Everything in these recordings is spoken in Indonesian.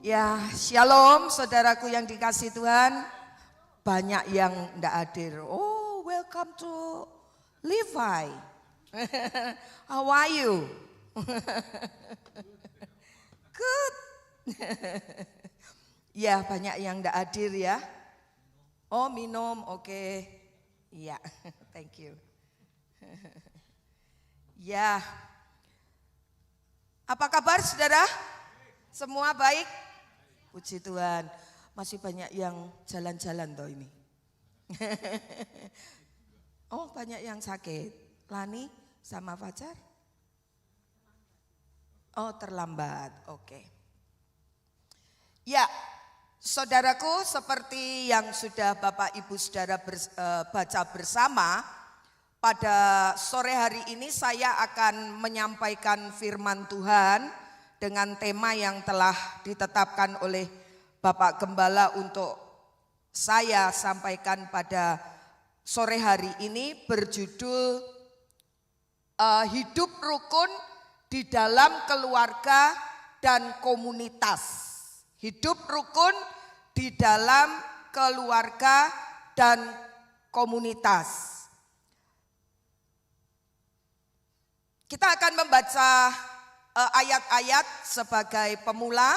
Ya, shalom saudaraku yang dikasih Tuhan. Banyak yang tidak hadir. Oh, welcome to Levi. How are you? Good. Ya, banyak yang tidak hadir ya. Oh, minum, oke. Ya, thank you. Ya, apa kabar saudara? Semua baik? Puji Tuhan, masih banyak yang jalan-jalan toh ini. Oh, banyak yang sakit. Lani sama Fajar? Oh, terlambat. Oke. Ya, saudaraku, seperti yang sudah Bapak Ibu Saudara baca bersama, pada sore hari ini saya akan menyampaikan firman Tuhan dengan tema yang telah ditetapkan oleh Bapak Gembala untuk saya sampaikan pada sore hari ini, berjudul Hidup Rukun di dalam Keluarga dan Komunitas. Hidup rukun di dalam keluarga dan komunitas. Kita akan membaca ayat-ayat sebagai pemula.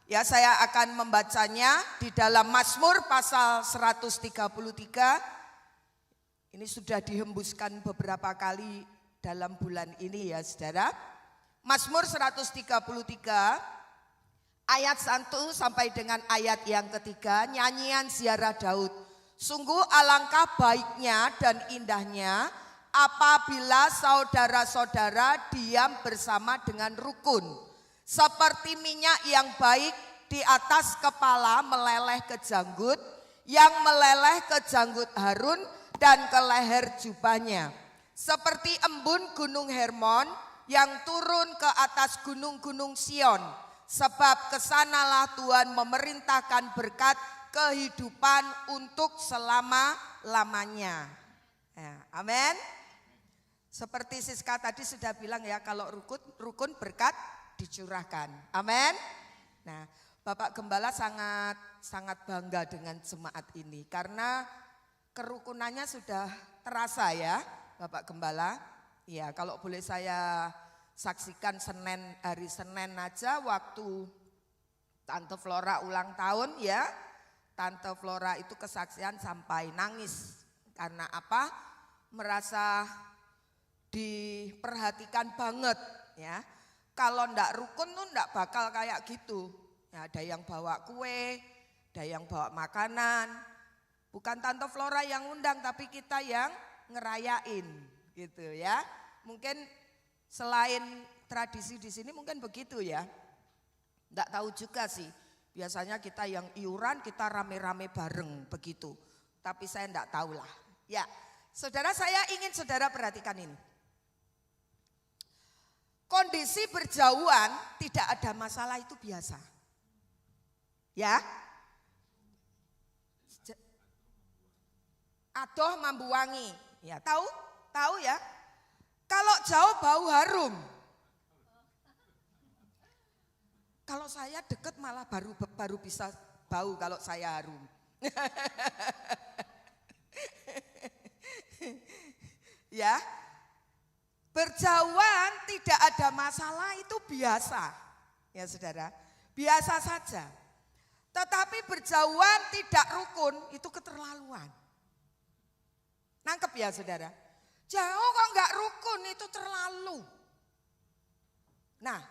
Ya, saya akan membacanya di dalam Mazmur pasal 133. Ini sudah dihembuskan beberapa kali dalam bulan ini ya saudara. Mazmur 133 ayat 1 sampai dengan ayat yang ketiga, nyanyian ziarah Daud. Sungguh alangkah baiknya dan indahnya apabila saudara-saudara diam bersama dengan rukun. Seperti minyak yang baik di atas kepala meleleh ke janggut, yang meleleh ke janggut Harun dan ke leher jubahnya. Seperti embun gunung Hermon yang turun ke atas gunung-gunung Sion. Sebab kesanalah Tuhan memerintahkan berkat kehidupan untuk selama-lamanya. Ya, amin. Seperti Siska tadi sudah bilang ya, kalau rukun berkat dicurahkan. Amin. Nah, Bapak Gembala sangat bangga dengan jemaat ini karena kerukunannya sudah terasa ya, Bapak Gembala. Ya, kalau boleh saya saksikan hari Senin aja waktu Tante Flora ulang tahun ya. Tante Flora itu kesaksian sampai nangis. Karena apa? Merasa diperhatikan banget ya. Kalau ndak rukun tuh ndak bakal kayak gitu. Ya, ada yang bawa kue, ada yang bawa makanan. Bukan Tante Flora yang undang, tapi kita yang ngerayain gitu ya. Mungkin selain tradisi di sini mungkin begitu ya. Ndak tahu juga sih. Biasanya kita yang iuran kita rame-rame bareng begitu. Tapi saya ndak tahu lah. Ya, saudara, saya ingin saudara perhatikan ini. Kondisi berjauhan tidak ada masalah, itu biasa. Ya. Adoh mambu wangi. Ya, tahu? Tahu ya? Kalau jauh bau harum. Kalau saya deket malah baru bisa bau kalau saya harum. Ya. Berjauhan tidak ada masalah, itu biasa. Ya saudara, biasa saja. Tetapi berjauhan tidak rukun itu keterlaluan. Nangkep ya saudara? Jauh kok enggak rukun itu terlalu. Nah,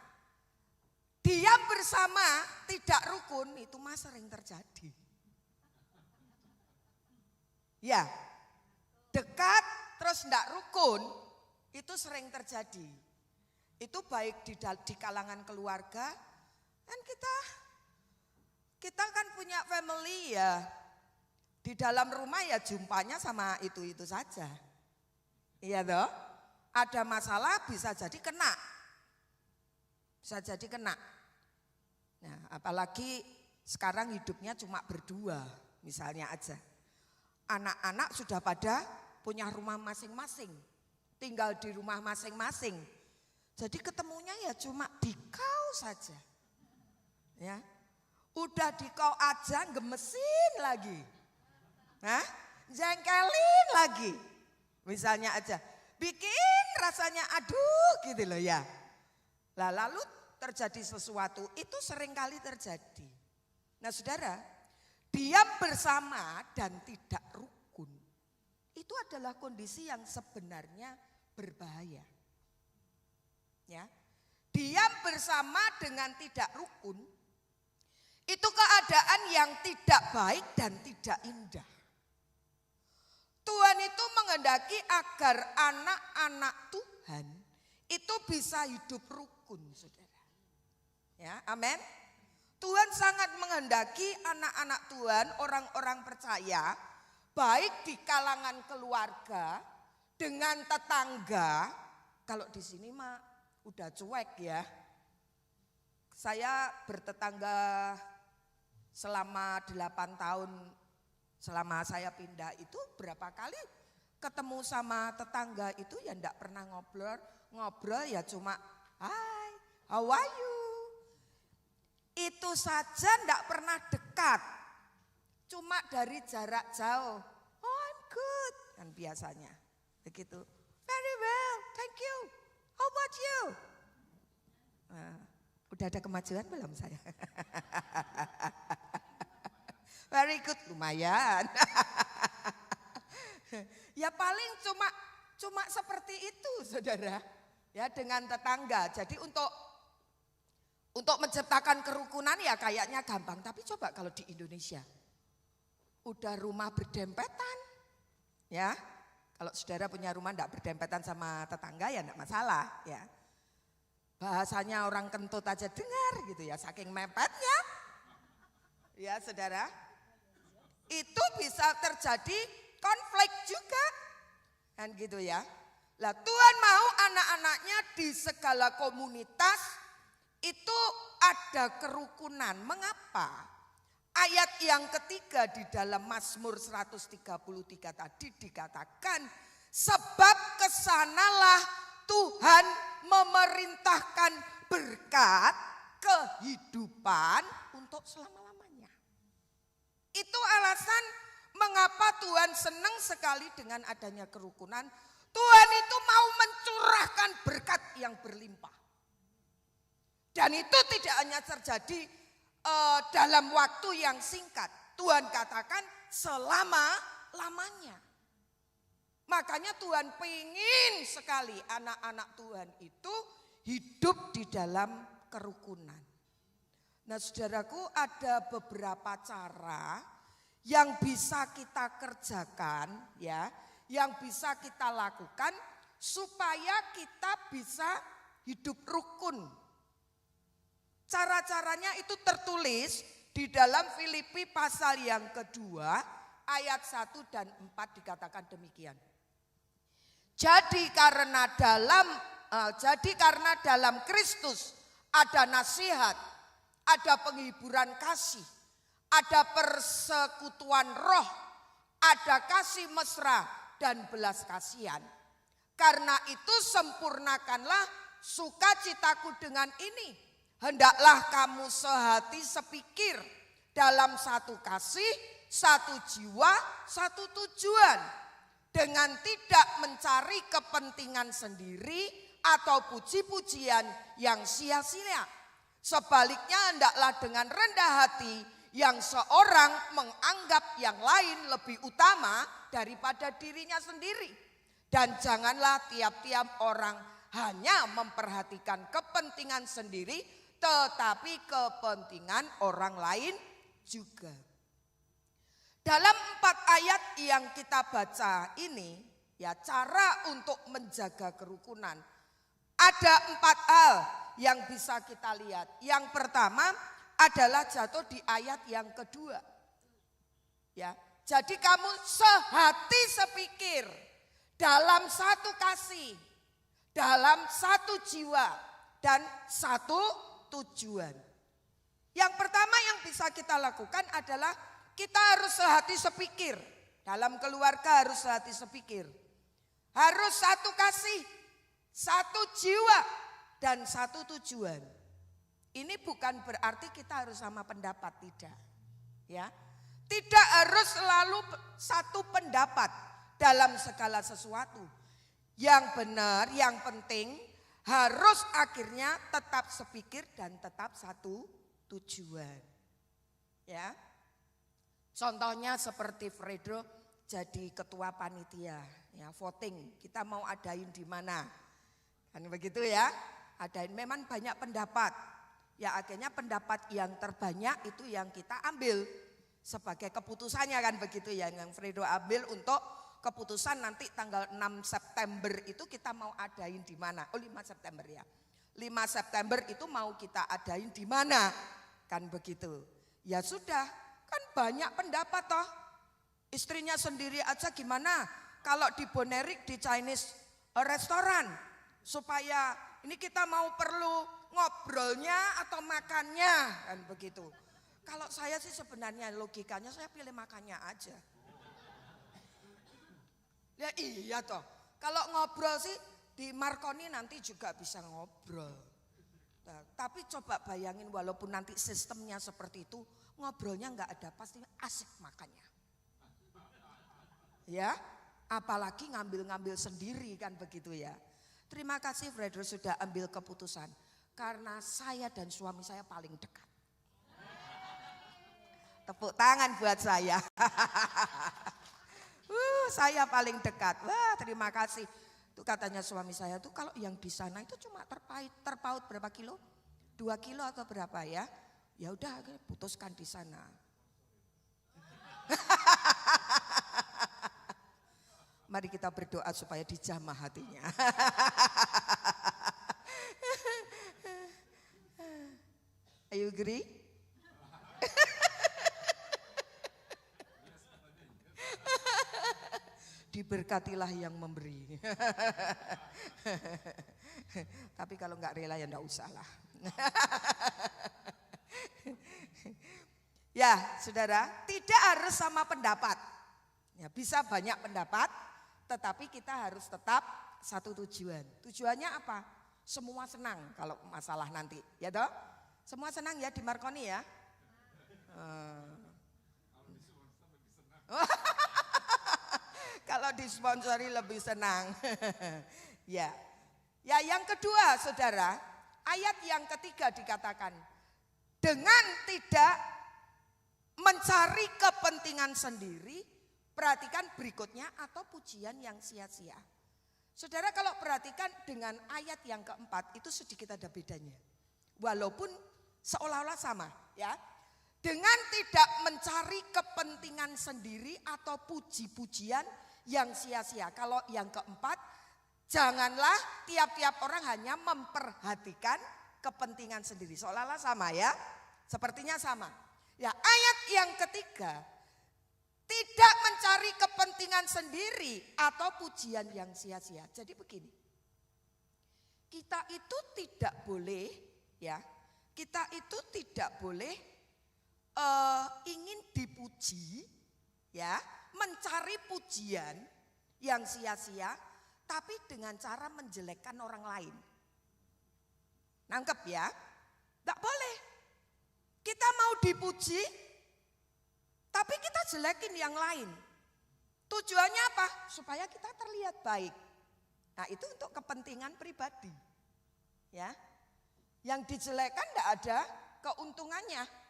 diam bersama tidak rukun itu mah sering terjadi. Ya, dekat terus enggak rukun itu sering terjadi. Itu baik di kalangan keluarga, kan kita kan punya family ya. Di dalam rumah ya jumpanya sama itu saja. Iya toh? Ada masalah bisa jadi kena. Bisa jadi kena. Nah, apalagi sekarang hidupnya cuma berdua, misalnya aja. Anak-anak sudah pada punya rumah masing-masing. Tinggal di rumah masing-masing. Jadi ketemunya ya cuma di kau saja. Ya. udah di kau aja gemesin lagi. Hah? Jengkelin lagi. Misalnya aja, bikin rasanya aduh gitu loh ya. Lah lalu terjadi sesuatu, itu seringkali terjadi. Nah saudara, diam bersama dan tidak rukun, itu adalah kondisi yang sebenarnya berbahaya. Ya, diam bersama dengan tidak rukun, itu keadaan yang tidak baik dan tidak indah. Tuhan itu menghendaki agar anak-anak Tuhan itu bisa hidup rukun, saudara. Ya, amin. Tuhan sangat menghendaki anak-anak Tuhan, orang-orang percaya, baik di kalangan keluarga, dengan tetangga. Kalau di sini mah udah cuek ya. Saya bertetangga selama 8 tahun, selama saya pindah itu berapa kali ketemu sama tetangga itu ya enggak pernah ngobrol ya cuma hai, how are you? Itu saja enggak pernah dekat, cuma dari jarak jauh, oh I'm good, kan biasanya begitu, very well, thank you, how about you? Udah ada kemajuan belum saya? Very good, lumayan. Ya paling cuma seperti itu saudara. Ya dengan tetangga. Jadi untuk menciptakan kerukunan ya kayaknya gampang. Tapi coba kalau di Indonesia. Udah rumah berdempetan. Ya, kalau saudara punya rumah enggak berdempetan sama tetangga ya enggak masalah ya. Bahasanya orang kentut aja dengar gitu ya, saking mepetnya. Ya saudara, itu bisa terjadi konflik juga. Kan gitu ya. Lah Tuhan mau anak-anaknya di segala komunitas itu ada kerukunan. Mengapa? Ayat yang ketiga di dalam Mazmur 133 tadi dikatakan, sebab kesanalah Tuhan memerintahkan berkat kehidupan untuk selama-lamanya. Itu alasan mengapa Tuhan senang sekali dengan adanya kerukunan. Tuhan itu mau mencurahkan berkat yang berlimpah. Dan itu tidak hanya terjadi dalam waktu yang singkat. Tuhan katakan selama-lamanya. Makanya Tuhan pengen sekali anak-anak Tuhan itu hidup di dalam kerukunan. Nah saudaraku, ada beberapa cara yang bisa kita kerjakan ya, yang bisa kita lakukan supaya kita bisa hidup rukun. Cara-caranya itu tertulis di dalam Filipi pasal yang kedua ayat 1 dan 4 dikatakan demikian. Jadi karena dalam Kristus ada nasihat, ada penghiburan kasih, ada persekutuan roh, ada kasih mesra dan belas kasihan. Karena itu sempurnakanlah sukacitaku dengan ini. Hendaklah kamu sehati sepikir dalam satu kasih, satu jiwa, satu tujuan. Dengan tidak mencari kepentingan sendiri atau puji-pujian yang sia-sia. Sebaliknya hendaklah dengan rendah hati yang seorang menganggap yang lain lebih utama daripada dirinya sendiri. Dan janganlah tiap-tiap orang hanya memperhatikan kepentingan sendiri, tetapi kepentingan orang lain juga. Dalam 4 ayat yang kita baca ini, ya cara untuk menjaga kerukunan. Ada 4 hal yang bisa kita lihat. Yang pertama adalah jatuh di ayat yang kedua. Ya, jadi kamu sehati sepikir dalam satu kasih, dalam satu jiwa dan satu tujuan. Yang pertama yang bisa kita lakukan adalah kita harus sehati sepikir. Dalam keluarga harus sehati sepikir. Harus satu kasih, satu jiwa, dan satu tujuan. Ini bukan berarti kita harus sama pendapat, tidak. Ya. Tidak harus selalu satu pendapat dalam segala sesuatu. Yang benar, yang penting harus akhirnya tetap sepikir dan tetap satu tujuan. Ya. Contohnya seperti Fredo jadi ketua panitia, ya, voting. Kita mau adain di mana? Kan begitu ya. Adain, memang banyak pendapat. Ya akhirnya pendapat yang terbanyak itu yang kita ambil sebagai keputusannya, kan begitu ya, yang Fredo ambil untuk keputusan nanti tanggal 6 September itu kita mau adain di mana? Oh 5 September ya. 5 September itu mau kita adain di mana? Kan begitu. Ya sudah, kan banyak pendapat toh. Istrinya sendiri aja gimana kalau di Bonerik di Chinese restoran, supaya ini kita mau perlu ngobrolnya atau makannya, kan begitu. Kalau saya sih sebenarnya logikanya saya pilih makannya aja. Ya iya toh. Kalau ngobrol sih di Marconi nanti juga bisa ngobrol. Nah, tapi coba bayangin walaupun nanti sistemnya seperti itu, ngobrolnya nggak ada, pasti asik makannya. Ya, apalagi ngambil-ngambil sendiri, kan begitu ya. Terima kasih Fredo sudah ambil keputusan. Karena saya dan suami saya paling dekat. Tepuk tangan buat saya. Saya paling dekat. Wah, terima kasih. Itu katanya suami saya tuh kalau yang di sana itu cuma terpaut berapa kilo? 2 kilo atau berapa ya? Ya udah putuskan di sana. Mari kita berdoa supaya dijamah hatinya. Are you agree? Diberkatilah yang memberi. Tapi kalau nggak rela ya nggak usah lah. Ya, saudara, tidak harus sama pendapat. Ya, bisa banyak pendapat, tetapi kita harus tetap satu tujuan. Tujuannya apa? Semua senang kalau masalah nanti, ya toh? Semua senang ya di Marconi ya. Kalau disponsori lebih senang. Ya. Ya, yang kedua saudara, ayat yang ketiga dikatakan dengan tidak mencari kepentingan sendiri, perhatikan berikutnya, atau pujian yang sia-sia. Saudara kalau perhatikan dengan ayat yang keempat itu sedikit ada bedanya. Walaupun seolah-olah sama ya. Dengan tidak mencari kepentingan sendiri atau puji-pujian yang sia-sia. Kalau yang keempat, janganlah tiap-tiap orang hanya memperhatikan kepentingan sendiri. Seolah-olah sama ya, sepertinya sama. Ya, ayat yang ketiga, tidak mencari kepentingan sendiri atau pujian yang sia-sia. Jadi begini, kita itu tidak boleh ya, kita itu tidak boleh ingin dipuji ya, mencari pujian yang sia-sia, tapi dengan cara menjelekkan orang lain. Nangkep ya? Tidak boleh. Kita mau dipuji, tapi kita jelekin yang lain. Tujuannya apa? Supaya kita terlihat baik. Nah itu untuk kepentingan pribadi. Ya, yang dijelekkan tidak ada keuntungannya.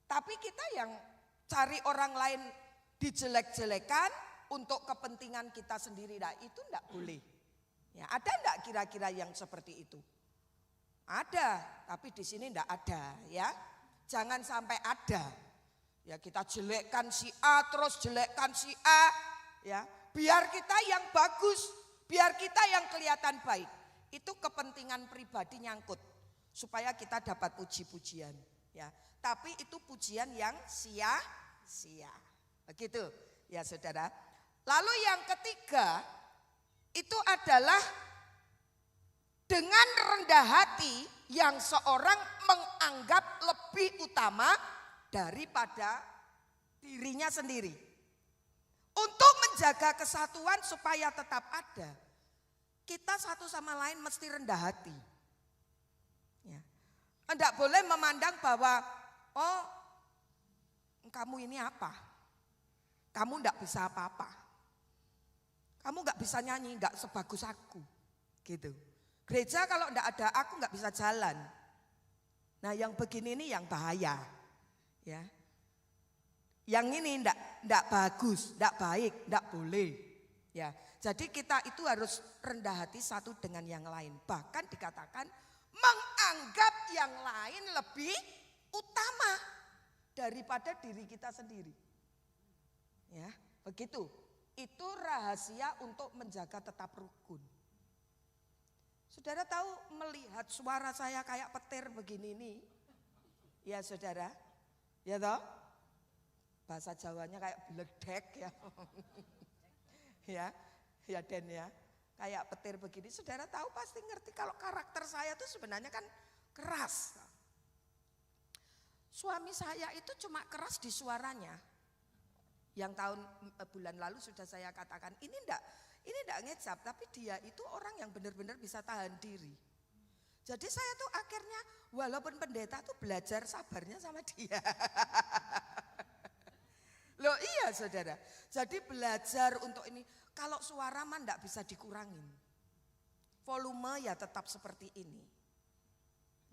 Tapi kita yang cari orang lain dijelek-jelekan untuk kepentingan kita sendiri, nah itu tidak boleh. Ya, ada tidak kira-kira yang seperti itu? Ada, tapi di sini tidak ada ya. Jangan sampai ada. Ya kita jelekkan si A terus jelekkan si A ya. Biar kita yang bagus, biar kita yang kelihatan baik. Itu kepentingan pribadi nyangkut supaya kita dapat puji-pujian ya. Tapi itu pujian yang sia-sia. Begitu ya saudara. Lalu yang ketiga itu adalah dengan rendah hati yang seorang menganggap lebih utama daripada dirinya sendiri. Untuk menjaga kesatuan supaya tetap ada, kita satu sama lain mesti rendah hati. Ya. Enggak boleh memandang bahwa, oh kamu ini apa? Kamu enggak bisa apa-apa. Kamu enggak bisa nyanyi, enggak sebagus aku. Gitu. Gereja kalau enggak ada aku enggak bisa jalan. Nah yang begini ini yang bahaya. Ya. Yang ini enggak bagus, enggak baik, enggak boleh. Ya. Jadi kita itu harus rendah hati satu dengan yang lain. Bahkan dikatakan menganggap yang lain lebih utama daripada diri kita sendiri. Ya, begitu. Itu rahasia untuk menjaga tetap rukun. Saudara tahu melihat suara saya kayak petir begini nih? Ya saudara, ya toh? Bahasa Jawanya kayak bledek ya. Ya Den ya. Kayak petir begini, saudara tahu pasti ngerti kalau karakter saya itu sebenarnya kan keras. Suami saya itu cuma keras di suaranya. Yang bulan lalu sudah saya katakan, ini enggak ngecap, tapi dia itu orang yang benar-benar bisa tahan diri. Jadi saya tuh akhirnya walaupun pendeta tuh belajar sabarnya sama dia. Loh iya saudara, jadi belajar untuk ini, kalau suara mah enggak bisa dikurangin. Volume ya tetap seperti ini.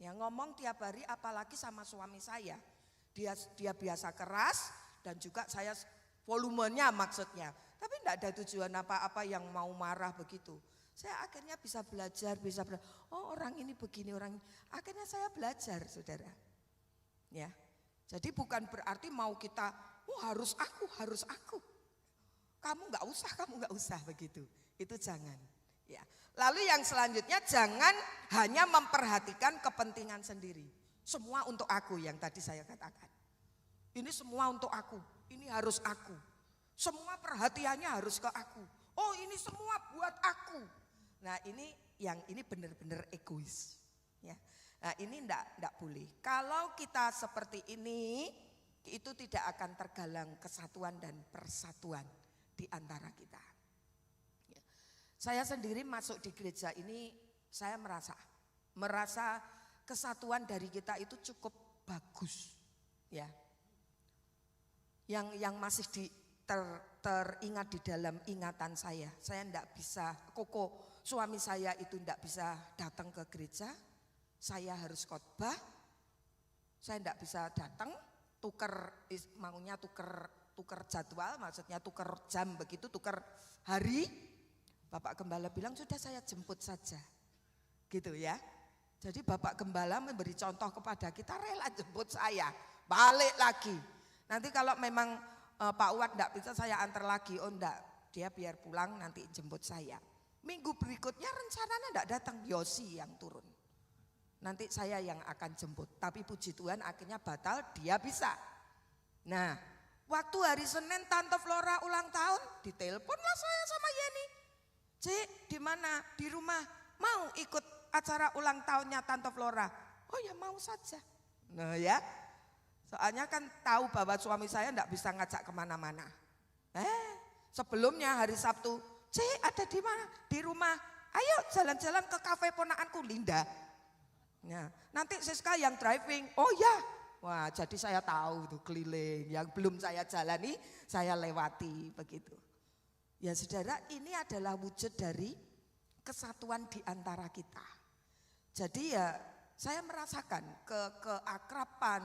Ya ngomong tiap hari apalagi sama suami saya. Dia biasa keras dan juga saya volumenya maksudnya. Tapi enggak ada tujuan apa-apa yang mau marah begitu. Saya akhirnya bisa belajar, oh orang ini begini, orang ini. Akhirnya saya belajar saudara. Ya, jadi bukan berarti mau kita, harus aku. Kamu nggak usah begitu. Itu jangan. Ya. Lalu yang selanjutnya jangan hanya memperhatikan kepentingan sendiri. Semua untuk aku yang tadi saya katakan. Ini semua untuk aku. Ini harus aku. Semua perhatiannya harus ke aku. Oh ini semua buat aku. Nah ini benar-benar egois. Ya. Nah ini enggak boleh. Kalau kita seperti ini, itu tidak akan tergalang kesatuan dan persatuan di antara kita. Ya. Saya sendiri masuk di gereja ini, saya merasa kesatuan dari kita itu cukup bagus. Ya. Yang masih teringat di dalam ingatan saya enggak bisa, suami saya itu enggak bisa datang ke gereja, saya harus khotbah, saya enggak bisa datang, maunya tuker jadwal, maksudnya tuker jam begitu, tuker hari. Bapak Gembala bilang sudah saya jemput saja, gitu ya. Jadi Bapak Gembala memberi contoh kepada kita, rela jemput saya, balik lagi. Nanti kalau memang Pak Uwat enggak bisa saya antar lagi, oh enggak, dia biar pulang nanti jemput saya. Minggu berikutnya rencananya enggak datang, Yosi yang turun. Nanti saya yang akan jemput, tapi puji Tuhan akhirnya batal, dia bisa. Nah, waktu hari Senin Tante Flora ulang tahun, diteleponlah saya sama Yeni. Cik, di mana? Di rumah. Mau ikut acara ulang tahunnya Tante Flora? Oh ya mau saja. Nah ya, soalnya kan tahu bahwa suami saya enggak bisa ngajak kemana-mana. Sebelumnya hari Sabtu, Cik ada di mana? Di rumah. Ayo jalan-jalan ke kafe ponakanku Linda. Nah, nanti Siska yang driving. Oh ya, wah jadi saya tahu tuh keliling. Yang belum saya jalani, saya lewati begitu. Ya saudara, ini adalah wujud dari kesatuan di antara kita. Jadi ya saya merasakan keakraban,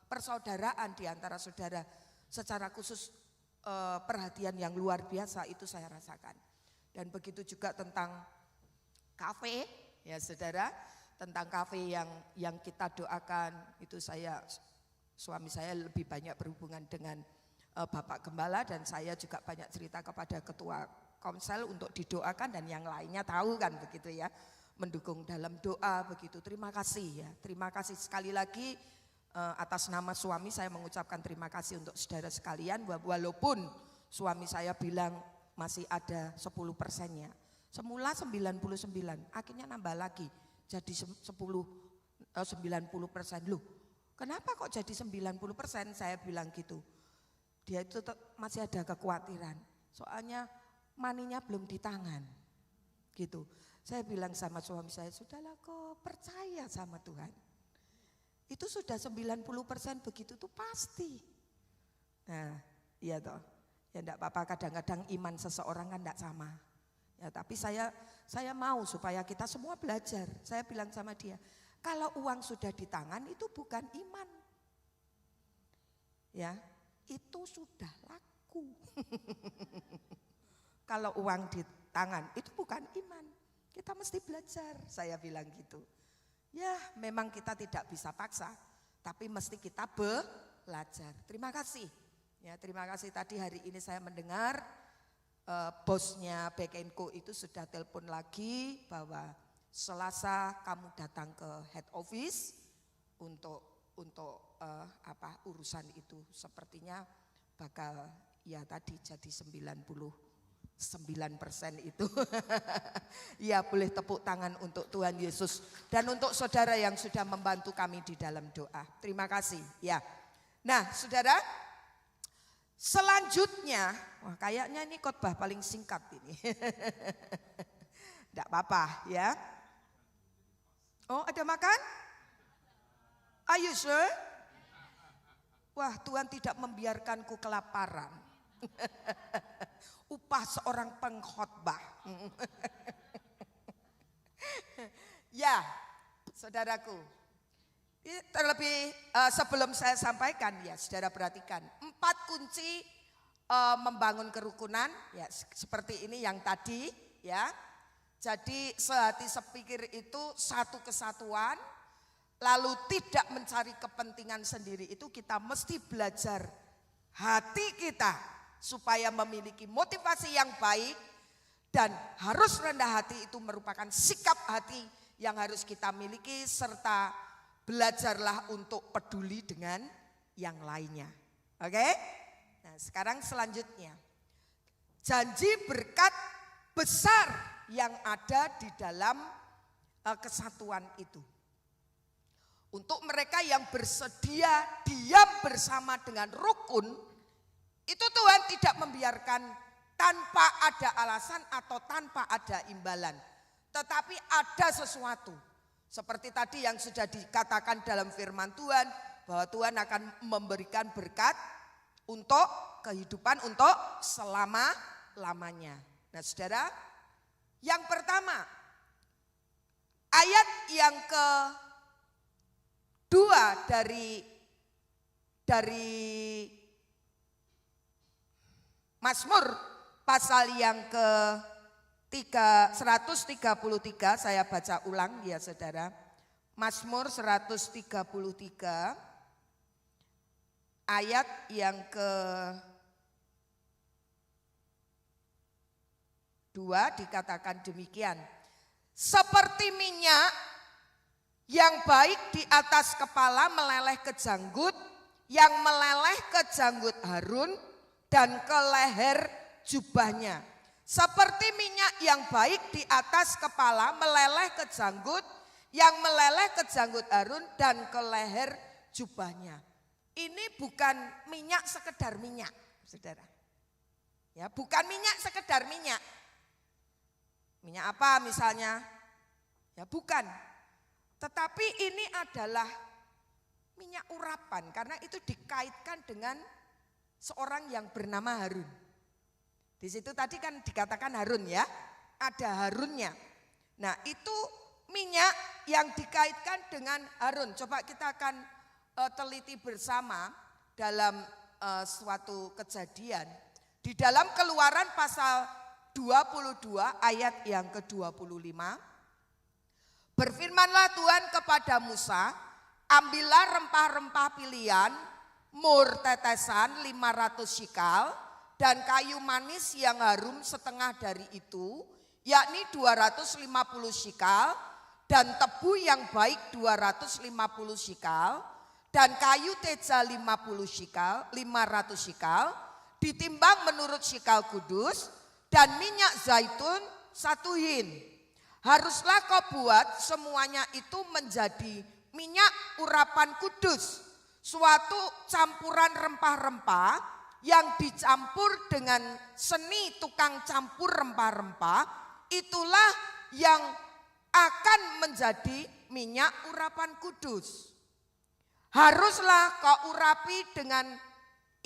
persaudaraan di antara saudara. Secara khusus perhatian yang luar biasa itu saya rasakan. Dan begitu juga tentang kafe, ya saudara. Tentang kafe yang kita doakan, itu suami saya lebih banyak berhubungan dengan Bapak Gembala, dan saya juga banyak cerita kepada ketua komsel untuk didoakan, dan yang lainnya tahu kan begitu ya, mendukung dalam doa begitu. Terima kasih ya, terima kasih sekali lagi atas nama suami saya mengucapkan terima kasih untuk saudara sekalian, walaupun suami saya bilang masih ada 10%-nya. Semula 99, akhirnya nambah lagi. Jadi 90%. Loh, kenapa kok jadi 90%? Saya bilang gitu. Dia itu masih ada kekhawatiran. Soalnya maninya belum di tangan. Gitu. Saya bilang sama suami saya, sudahlah kok percaya sama Tuhan. Itu sudah 90% begitu tuh pasti. Nah, iya toh. Ya enggak apa-apa, kadang-kadang iman seseorang kan enggak sama. Ya, tapi saya mau supaya kita semua belajar. Saya bilang sama dia, kalau uang sudah di tangan itu bukan iman. Ya, itu sudah laku. Kalau uang di tangan itu bukan iman. Kita mesti belajar, saya bilang gitu. Ya, memang kita tidak bisa paksa, tapi mesti kita belajar. Terima kasih. Ya, terima kasih tadi hari ini saya mendengar bosnya Bekenko itu sudah telepon lagi bahwa Selasa kamu datang ke head office untuk urusan itu. Sepertinya bakal ya tadi jadi 99% itu. Ya, boleh tepuk tangan untuk Tuhan Yesus dan untuk saudara yang sudah membantu kami di dalam doa. Terima kasih. Ya. Nah, saudara, selanjutnya, wah kayaknya ini khotbah paling singkat ini. Enggak apa-apa ya. Oh, ada makan? Are you sure? Wah, Tuhan tidak membiarkanku kelaparan. Upah seorang pengkhotbah. Ya, saudaraku. Terlebih sebelum saya sampaikan ya, saudara perhatikan 4 kunci membangun kerukunan ya, seperti ini yang tadi ya. Jadi sehati sepikir itu satu kesatuan, lalu tidak mencari kepentingan sendiri, itu kita mesti belajar hati kita supaya memiliki motivasi yang baik, dan harus rendah hati itu merupakan sikap hati yang harus kita miliki, serta belajarlah untuk peduli dengan yang lainnya. Oke? Nah, sekarang selanjutnya. Janji berkat besar yang ada di dalam kesatuan itu. Untuk mereka yang bersedia diam bersama dengan rukun, itu Tuhan tidak membiarkan tanpa ada alasan atau tanpa ada imbalan. Tetapi ada sesuatu. Seperti tadi yang sudah dikatakan dalam firman Tuhan, bahwa Tuhan akan memberikan berkat untuk kehidupan, untuk selama-lamanya. Nah saudara, yang pertama, ayat yang kedua dari Mazmur pasal yang ke-133, saya baca ulang ya saudara. Mazmur 133 ayat yang kedua dikatakan demikian. Seperti minyak yang baik di atas kepala meleleh ke janggut, yang meleleh ke janggut Harun dan ke leher jubahnya. Seperti minyak yang baik di atas kepala meleleh ke janggut, yang meleleh ke janggut Harun dan ke leher jubahnya. Ini bukan minyak sekedar minyak, saudara. Ya, bukan minyak sekedar minyak. Minyak apa misalnya? Ya bukan. Tetapi ini adalah minyak urapan, karena itu dikaitkan dengan seorang yang bernama Harun. Di situ tadi kan dikatakan Harun ya, ada Harunnya. Nah itu minyak yang dikaitkan dengan Harun. Coba kita akan teliti bersama dalam suatu kejadian. Di dalam Keluaran pasal 22 ayat yang ke-25. Berfirmanlah Tuhan kepada Musa, ambillah rempah-rempah pilihan, mur tetesan 500 shikal, dan kayu manis yang harum setengah dari itu, yakni 250 shikal, dan tebu yang baik 250 shikal, dan kayu teja 50 shikal, 500 shikal, ditimbang menurut shikal kudus, dan minyak zaitun 1 hin. Haruslah kau buat semuanya itu menjadi minyak urapan kudus, suatu campuran rempah-rempah yang dicampur dengan seni tukang campur rempah-rempah, itulah yang akan menjadi minyak urapan kudus. Haruslah kau urapi dengan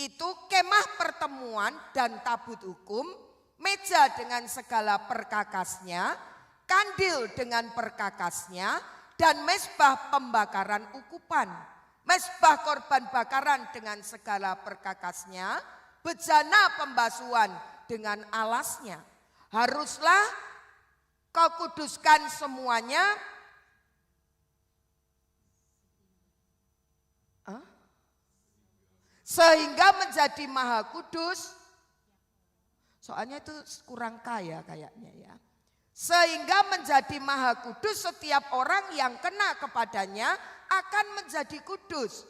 itu kemah pertemuan dan tabut hukum, meja dengan segala perkakasnya, kandil dengan perkakasnya, dan mezbah pembakaran ukupan, mezbah korban bakaran dengan segala perkakasnya, bejana pembasuhan dengan alasnya. Haruslah kau kuduskan semuanya. Sehingga menjadi maha kudus. Soalnya itu kurang kaya kayaknya ya. Sehingga menjadi maha kudus, setiap orang yang kena kepadanya akan menjadi kudus.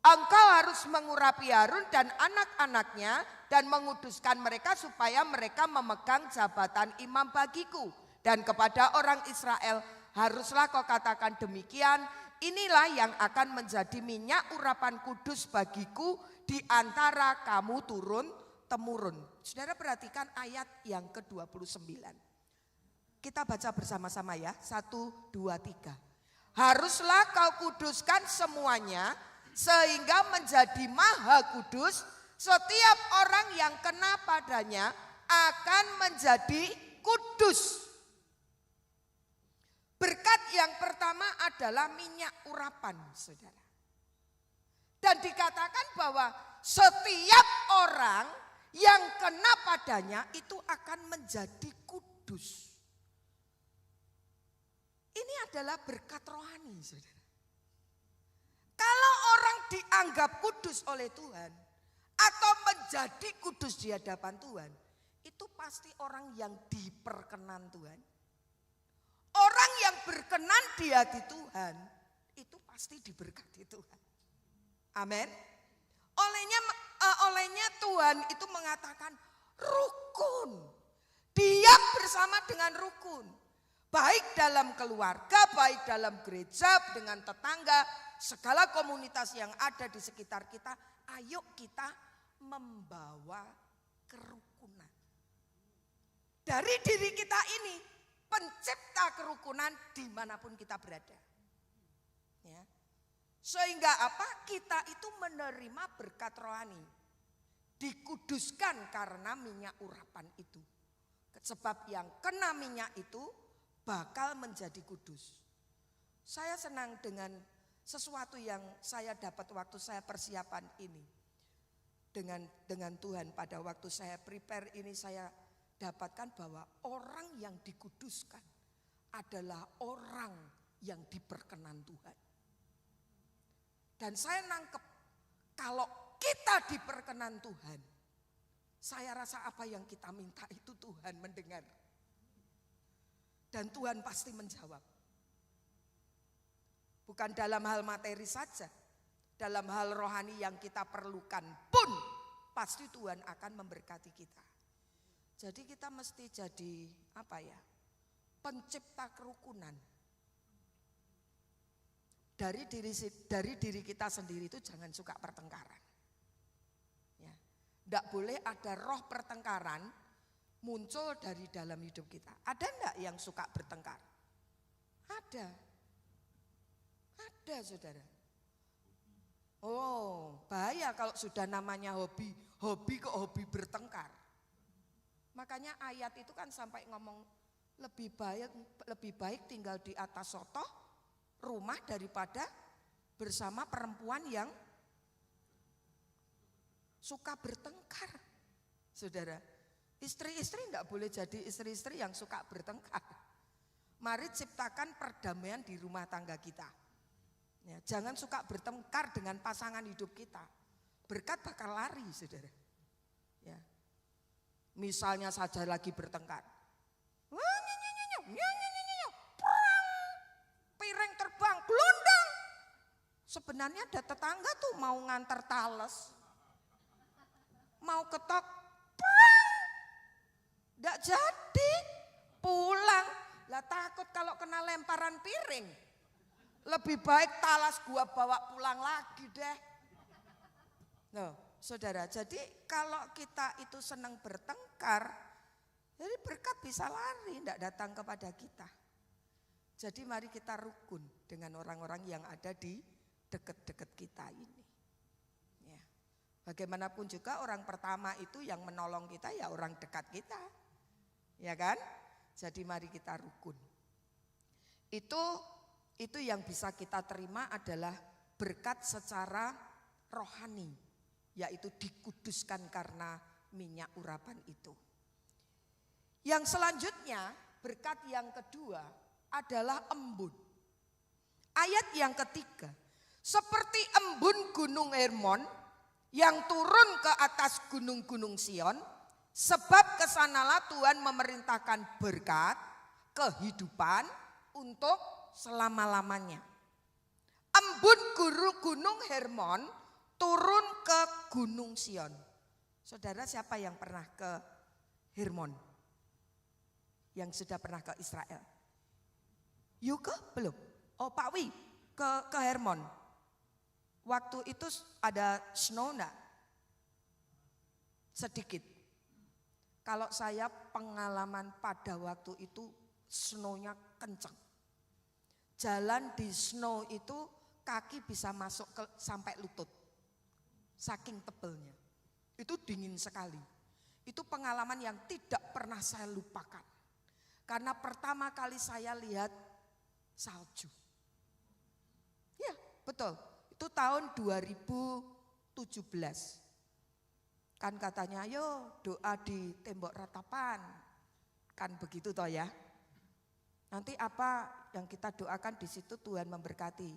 Engkau harus mengurapi Harun dan anak-anaknya dan menguduskan mereka supaya mereka memegang jabatan imam bagiku. Dan kepada orang Israel haruslah kau katakan demikian, inilah yang akan menjadi minyak urapan kudus bagiku di antara kamu turun-temurun. Saudara perhatikan ayat yang ke-29. Kita baca bersama-sama ya, 1, 2, 3. Haruslah kau kuduskan semuanya sehingga menjadi maha kudus, setiap orang yang kena padanya akan menjadi kudus. Berkat yang pertama adalah minyak urapan, saudara. Dan dikatakan bahwa setiap orang yang kena padanya itu akan menjadi kudus. Ini adalah berkat rohani, saudara. Kalau orang dianggap kudus oleh Tuhan atau menjadi kudus di hadapan Tuhan, itu pasti orang yang diperkenan Tuhan. Orang yang berkenan di hati Tuhan itu pasti diberkati Tuhan. Amin. Olehnya Tuhan itu mengatakan rukun. Dia bersama dengan rukun. Baik dalam keluarga, baik dalam gereja, dengan tetangga, segala komunitas yang ada di sekitar kita. Ayo kita membawa kerukunan. Dari diri kita ini, pencipta kerukunan dimanapun kita berada. Ya. Sehingga apa? Kita itu menerima berkat rohani. Dikuduskan karena minyak urapan itu. Sebab yang kena minyak itu bakal menjadi kudus. Saya senang dengan sesuatu yang saya dapat waktu saya persiapan ini. Dengan Tuhan pada waktu saya prepare ini, saya dapatkan bahwa orang yang dikuduskan adalah orang yang diperkenan Tuhan. Dan saya nangkep kalau kita diperkenan Tuhan, saya rasa apa yang kita minta itu Tuhan mendengar. Dan Tuhan pasti menjawab. Bukan dalam hal materi saja, dalam hal rohani yang kita perlukan pun pasti Tuhan akan memberkati kita. Jadi kita mesti jadi pencipta kerukunan. Dari diri kita sendiri itu jangan suka pertengkaran. Ya. Tidak boleh ada roh pertengkaran muncul dari dalam hidup kita. Ada enggak yang suka bertengkar? Ada. Ada, saudara. Oh, bahaya kalau sudah namanya hobi. Hobi kok hobi bertengkar. Makanya ayat itu kan sampai ngomong lebih baik tinggal di atas sotoh rumah daripada bersama perempuan yang suka bertengkar. Saudara, istri-istri enggak boleh jadi istri-istri yang suka bertengkar. Mari ciptakan perdamaian di rumah tangga kita. Ya, jangan suka bertengkar dengan pasangan hidup kita. Berkat bakal lari, saudara. Ya. Misalnya saja lagi bertengkar. Piring terbang, gelondang. Sebenarnya ada tetangga tuh mau ngantar tales. Mau ketok, enggak jadi, pulang. Lah takut kalau kena lemparan piring. Lebih baik talas gua bawa pulang lagi deh. Loh, saudara, jadi kalau kita itu senang bertengkar, jadi berkat bisa lari, enggak datang kepada kita. Jadi mari kita rukun dengan orang-orang yang ada di deket-deket kita ini. Ya. Bagaimanapun juga orang pertama itu yang menolong kita ya orang dekat kita. Ya kan? Jadi mari kita rukun. Itu yang bisa kita terima adalah berkat secara rohani, yaitu dikuduskan karena minyak urapan itu. Yang selanjutnya, berkat yang kedua adalah embun. Ayat yang ketiga, seperti embun gunung Hermon yang turun ke atas gunung-gunung Sion, sebab kesanalah Tuhan memerintahkan berkat, kehidupan untuk selama-lamanya. Embun gunung Hermon turun ke gunung Sion. Saudara, siapa yang pernah ke Hermon? Yang sudah pernah ke Israel? Yuke belum? Oh Pak Wi ke Hermon. Waktu itu ada snow enggak? Sedikit. Kalau saya pengalaman pada waktu itu snow-nya kencang. Jalan di snow itu kaki bisa masuk sampai lutut. Saking tebelnya. Itu dingin sekali. Itu pengalaman yang tidak pernah saya lupakan. Karena pertama kali saya lihat salju. Ya, betul. Itu tahun 2017. Kan katanya, ayo doa di tembok ratapan. Kan begitu toh ya. Nanti apa yang kita doakan di situ Tuhan memberkati.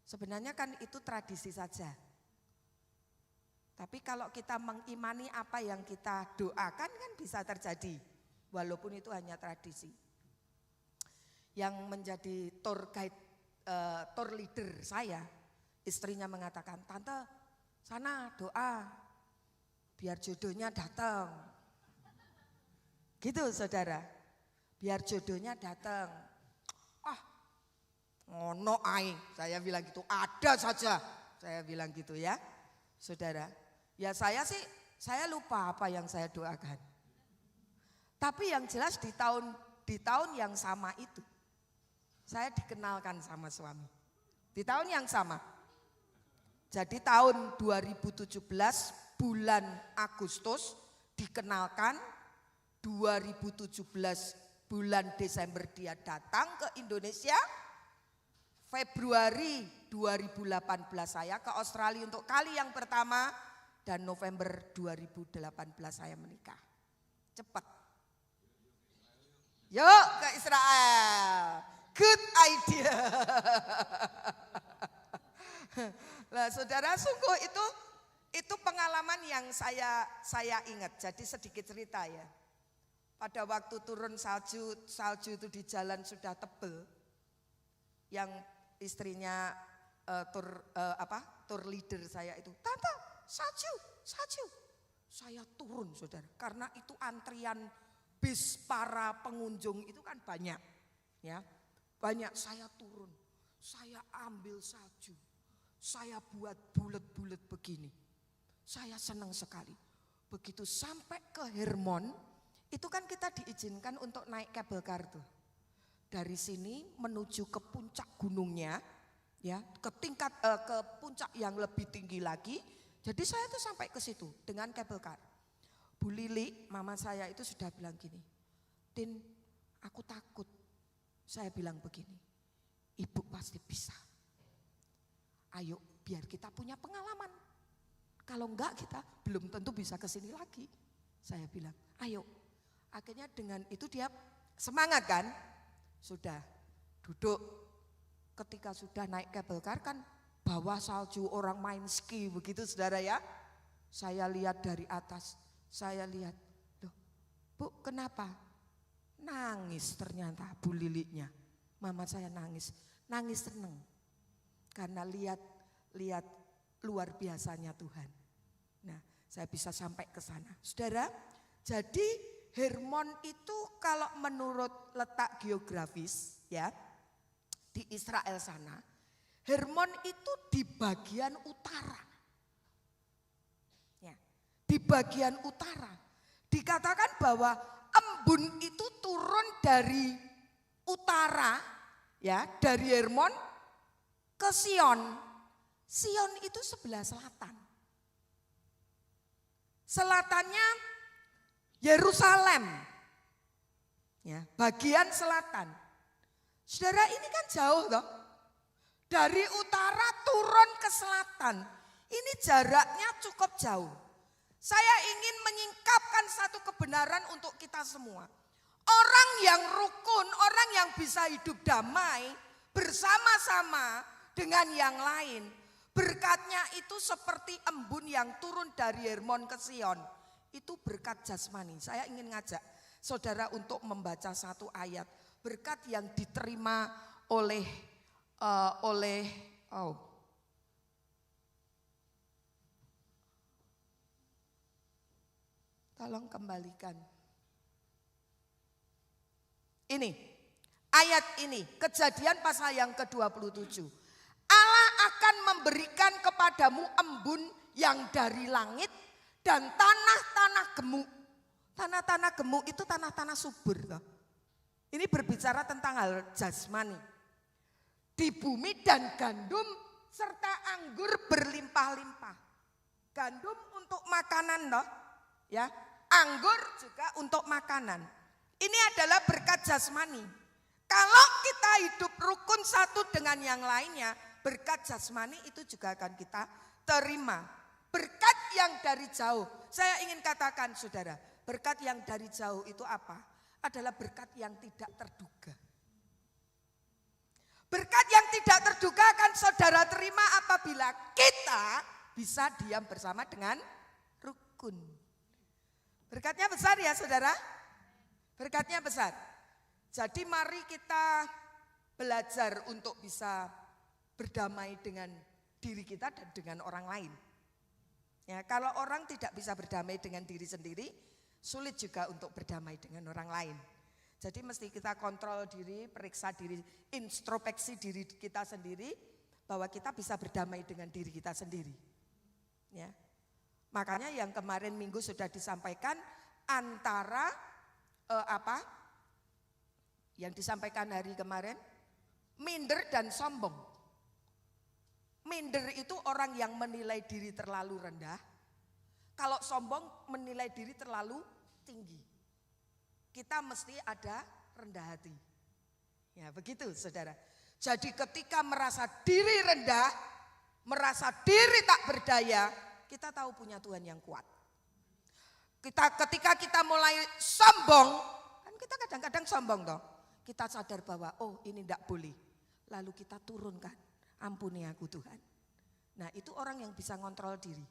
Sebenarnya kan itu tradisi saja. Tapi kalau kita mengimani apa yang kita doakan kan bisa terjadi. Walaupun itu hanya tradisi. Yang menjadi tour guide, tour leader saya, istrinya mengatakan, tante sana doa biar jodohnya datang. Gitu saudara, biar jodohnya datang. Ah, ngono ae, saya bilang gitu, ada saja. Saya bilang gitu ya, saudara. Ya saya lupa apa yang saya doakan. Tapi yang jelas di tahun yang sama itu, saya dikenalkan sama suami. Di tahun yang sama. Jadi tahun 2017 bulan Agustus dikenalkan, 2017 bulan Desember dia datang ke Indonesia, Februari 2018 saya ke Australia untuk kali yang pertama, dan November 2018 saya menikah. Cepat. Yuk ke Israel. Good idea. Lah saudara, sungguh itu pengalaman yang saya ingat. Jadi sedikit cerita ya. Pada waktu turun salju itu di jalan sudah tebel. Yang istrinya tour leader saya itu, tante salju. Saya turun saudara, karena itu antrian bis para pengunjung itu kan banyak, ya banyak. Saya turun, saya ambil salju, saya buat bulat-bulat begini. Saya senang sekali. Begitu sampai ke Hermon, itu kan kita diizinkan untuk naik kabel car tuh. Dari sini menuju ke puncak gunungnya, ya ke puncak yang lebih tinggi lagi. Jadi saya tuh sampai ke situ dengan kabel car. Bu Lili, mama saya itu sudah bilang gini, Tin, aku takut. Saya bilang begini, ibu pasti bisa. Ayo biar kita punya pengalaman. Kalau enggak kita belum tentu bisa ke sini lagi. Saya bilang, ayo. Akhirnya dengan itu dia semangat kan. Sudah duduk, ketika sudah naik kabel car kan bawah salju orang main ski begitu saudara ya. Saya lihat dari atas. Saya lihat, loh Bu kenapa? Nangis ternyata Bu Lilinya. Mama saya nangis senang. Karena lihat luar biasanya Tuhan. Nah saya bisa sampai ke sana. Saudara, jadi Hermon itu kalau menurut letak geografis ya di Israel sana, Hermon itu di bagian utara. Di bagian utara dikatakan bahwa embun itu turun dari utara ya, dari Hermon ke Sion. Sion itu sebelah selatan. Selatannya Yerusalem. Ya, bagian selatan. Saudara, ini kan jauh toh. Dari utara turun ke selatan. Ini jaraknya cukup jauh. Saya ingin menyingkapkan satu kebenaran untuk kita semua. Orang yang rukun, orang yang bisa hidup damai bersama-sama dengan yang lain. Berkatnya itu seperti embun yang turun dari Hermon ke Sion. Itu berkat jasmani. Saya ingin ngajak saudara untuk membaca satu ayat. Berkat yang diterima oleh tolong kembalikan. Ini, ayat ini, Kejadian pasal yang ke-27. Allah akan memberikan kepadamu embun yang dari langit dan tanah-tanah gemuk. Tanah-tanah gemuk itu tanah-tanah subur. Toh. Ini berbicara tentang hal jasmani. Di bumi dan gandum serta anggur berlimpah-limpah. Gandum untuk makanan toh, ya. Anggur juga untuk makanan. Ini adalah berkat jasmani. Kalau kita hidup rukun satu dengan yang lainnya, berkat jasmani itu juga akan kita terima. Berkat yang dari jauh. Saya ingin katakan saudara, berkat yang dari jauh itu apa? Adalah berkat yang tidak terduga. Berkat yang tidak terduga akan saudara terima apabila kita bisa diam bersama dengan rukun. Berkatnya besar ya saudara? Berkatnya besar. Jadi mari kita belajar untuk bisa berdamai dengan diri kita dan dengan orang lain. Ya, kalau orang tidak bisa berdamai dengan diri sendiri, sulit juga untuk berdamai dengan orang lain. Jadi mesti kita kontrol diri, periksa diri, introspeksi diri kita sendiri, bahwa kita bisa berdamai dengan diri kita sendiri. Ya. Makanya yang kemarin minggu sudah disampaikan antara yang disampaikan hari kemarin, minder dan sombong. Minder itu orang yang menilai diri terlalu rendah. Kalau sombong menilai diri terlalu tinggi. Kita mesti ada rendah hati. Ya begitu saudara. Jadi ketika merasa diri rendah, merasa diri tak berdaya, kita tahu punya Tuhan yang kuat. Ketika kita mulai sombong, kan kita kadang-kadang sombong toh. Kita sadar bahwa oh ini tidak boleh. Lalu kita turunkan, ampuni aku Tuhan. Nah itu orang yang bisa ngontrol diri.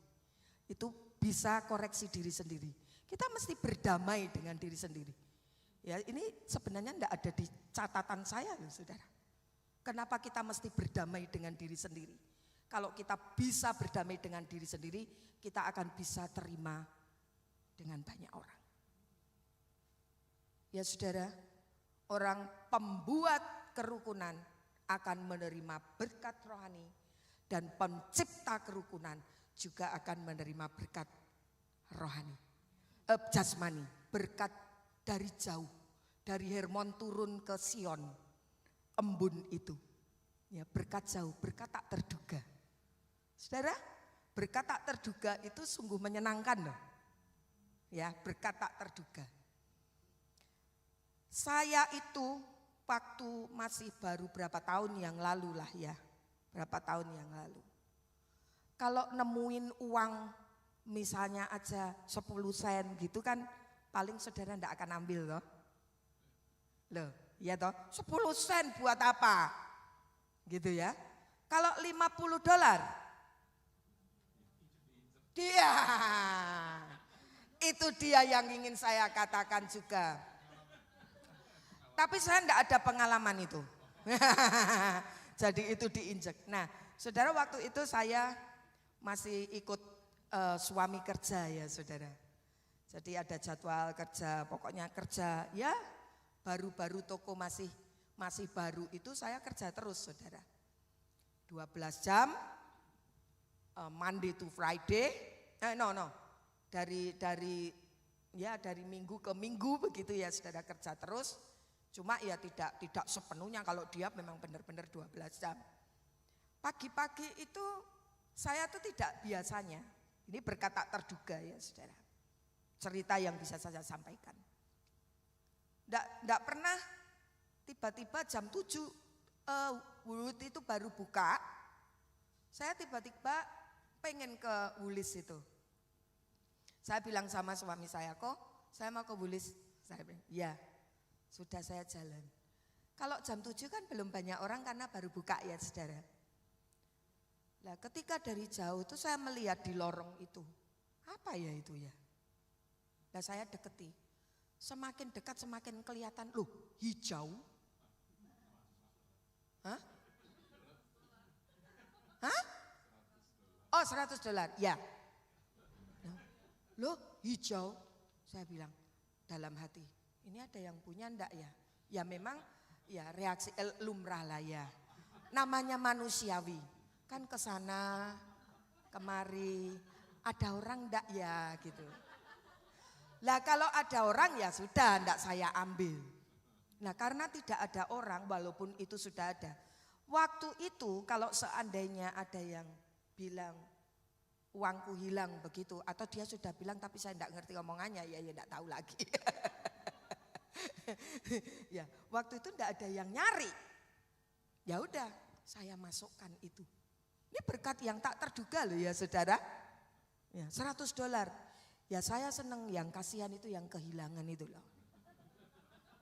Itu bisa koreksi diri sendiri. Kita mesti berdamai dengan diri sendiri. Ya ini sebenarnya tidak ada di catatan saya loh saudara. Kenapa kita mesti berdamai dengan diri sendiri? Kalau kita bisa berdamai dengan diri sendiri, kita akan bisa terima dengan banyak orang. Ya saudara, orang pembuat kerukunan akan menerima berkat rohani dan pencipta kerukunan juga akan menerima berkat rohani. Jasmani, berkat dari jauh, dari Hermon turun ke Sion, embun itu. Ya, berkat jauh, berkat tak terduga. Saudara, berkat tak terduga itu sungguh menyenangkan loh. Ya, berkat tak terduga. Saya itu waktu masih baru berapa tahun yang lalu lah ya. Berapa tahun yang lalu. Kalau nemuin uang misalnya aja 10 sen gitu kan paling saudara enggak akan ambil loh. Loh, ya toh, 10 sen buat apa? Gitu ya. Kalau $50, dia. Itu dia yang ingin saya katakan juga. Tapi saya enggak ada pengalaman itu. Jadi itu diinjek. Nah, saudara waktu itu saya masih ikut suami kerja ya saudara. Jadi ada jadwal kerja, pokoknya kerja ya baru-baru toko masih baru itu saya kerja terus saudara. 12 jam, Monday to Friday, dari minggu ke minggu begitu ya saudara kerja terus. Cuma ya tidak sepenuhnya kalau dia memang benar-benar 12 jam. Pagi-pagi itu saya tuh tidak biasanya, ini berkat tak terduga ya saudara, cerita yang bisa saya sampaikan. Nggak pernah tiba-tiba jam 7 Wulut itu baru buka, saya tiba-tiba pengen ke Wulis itu. Saya bilang sama suami saya, kok saya mau ke Wulis. Saya bilang, ya sudah saya jalan. Kalau jam 7 kan belum banyak orang karena baru buka ya saudara. Nah ketika dari jauh tuh saya melihat di lorong itu, apa ya itu ya? Nah saya deketi, semakin dekat semakin kelihatan, loh hijau. Hah? Hah? Oh $100, ya. Loh hijau, saya bilang dalam hati, ini ada yang punya ndak ya? Ya memang ya reaksi lumrah lah ya, namanya manusiawi. Kan kesana kemari, ada orang ndak ya gitu. Lah kalau ada orang ya sudah ndak saya ambil. Nah karena tidak ada orang walaupun itu sudah ada. Waktu itu kalau seandainya ada yang bilang uangku hilang begitu, atau dia sudah bilang tapi saya tidak ngerti omongannya, ya tidak tahu lagi. Ya waktu itu tidak ada yang nyari, ya udah saya masukkan itu. Ini berkat yang tak terduga loh ya saudara. Ya $100, ya saya seneng, yang kasihan itu yang kehilangan itu loh.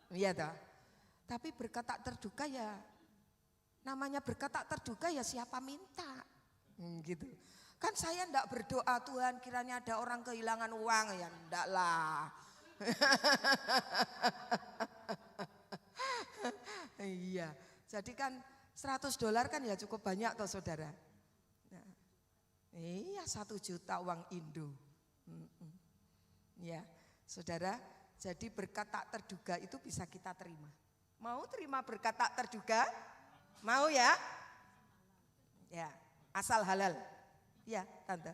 Iya toh. Tapi berkat tak terduga ya, namanya berkat tak terduga ya siapa minta, gitu. Kan saya ndak berdoa Tuhan kiranya ada orang kehilangan uang, ya ndak lah. Iya, jadi kan $100 kan ya cukup banyak toh saudara. Nah, iya 1 juta uang Indo. Ya saudara, jadi berkat tak terduga itu bisa kita terima. Mau terima berkat tak terduga? Mau ya? Ya, asal halal. Ya, Tante.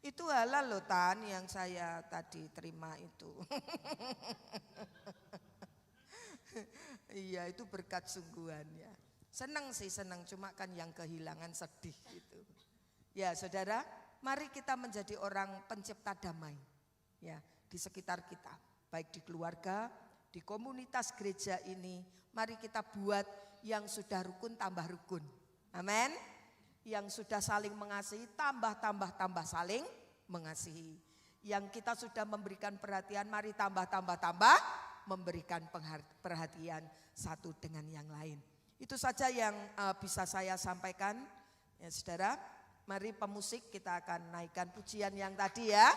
Itu halal loh Tan yang saya tadi terima itu. Iya, itu berkat sungguhan ya. Senang sih, senang, cuma kan yang kehilangan sedih gitu. Ya, saudara, mari kita menjadi orang pencipta damai. Ya, di sekitar kita, baik di keluarga, di komunitas gereja ini, mari kita buat yang sudah rukun tambah rukun. Amin. Yang sudah saling mengasihi tambah saling mengasihi. Yang kita sudah memberikan perhatian, mari tambah memberikan perhatian satu dengan yang lain. Itu saja yang bisa saya sampaikan. Ya saudara, mari pemusik kita akan naikkan pujian yang tadi ya.